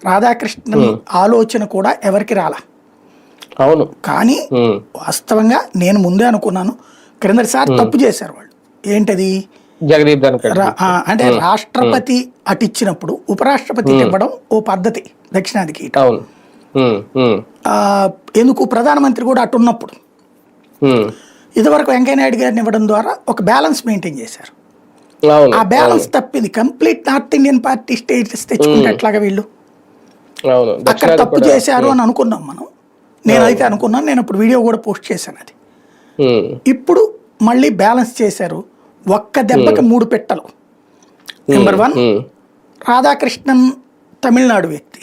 రాధాకృష్ణన్ ఆలోచన కూడా ఎవరికి రాలా. అవును. కానీ వాస్తవంగా నేను ముందే అనుకున్నాను, క్రిందటిసారి తప్పు చేశారు వాళ్ళు. ఏంటది, జగదీప్ ధన్కర్ అంటే రాష్ట్రపతి అటు ఇచ్చినప్పుడు ఉపరాష్ట్రపతికి ఇవ్వడం ఓ పద్ధతి దక్షిణాదికి. ఎందుకు, ప్రధానమంత్రి కూడా అటు ఉన్నప్పుడు ఇదివరకు వెంకయ్యనాయుడు గారిని ఇవ్వడం ద్వారా ఒక బ్యాలెన్స్ మెయింటైన్ చేశారు. ఆ బ్యాలెన్స్ తప్పింది. Complete north Indian party status తెచ్చుకుంటే ఎట్లాగా వీళ్ళు అక్కడ తప్పు చేశారు అని అనుకున్నాం మనం. నేనైతే అనుకున్నాను, నేను ఇప్పుడు వీడియో కూడా పోస్ట్ చేశాను అది. ఇప్పుడు మళ్ళీ బ్యాలెన్స్ చేశారు. ఒక్క దెబ్బకి 3 పెట్టలు. నెంబర్ 1 రాధాకృష్ణన్ తమిళనాడు వ్యక్తి.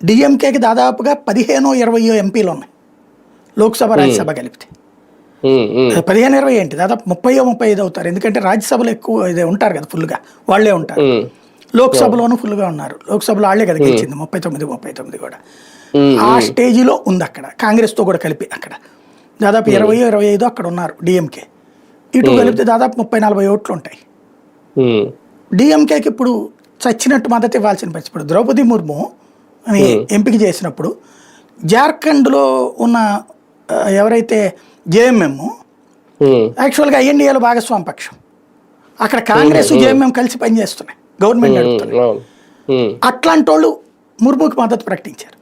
డిఎంకేకి దాదాపుగా 15-20 ఎంపీలు ఉన్నాయి లోక్సభ రాజ్యసభ కలిపితే. 15-20 ఏంటి, దాదాపు 30-35 అవుతారు. ఎందుకంటే రాజ్యసభలో ఎక్కువ ఇదే ఉంటారు కదా, ఫుల్గా వాళ్లే ఉంటారు. లోక్సభలోనూ ఫుల్గా ఉన్నారు. లోక్సభలో వాళ్లే కదా గెలిచింది, 39 కూడా. ఆ స్టేజిలో ఉంది అక్కడ, కాంగ్రెస్తో కూడా కలిపి అక్కడ దాదాపు 20-25 అక్కడ ఉన్నారు డిఎంకే. ఇటు కలిపితే దాదాపు 30-40 ఓట్లు ఉంటాయి. డిఎంకేకి ఇప్పుడు చచ్చినట్టు మద్దతు ఇవ్వాల్సిన పరిస్థితి. ఇప్పుడు ద్రౌపది ముర్ము అని ఎంపిక చేసినప్పుడు జార్ఖండ్లో ఉన్న ఎవరైతే జేఎంఎం యాక్చువల్గా ఐఎన్డీఏలో భాగస్వామి పక్షం, అక్కడ కాంగ్రెస్ జేఎంఎం కలిసి పనిచేస్తున్నాయి, గవర్నమెంట్ నడుపుతున్నాయి. అట్లాంటి వాళ్ళు ముర్ముకి మద్దతు ప్రకటించారు.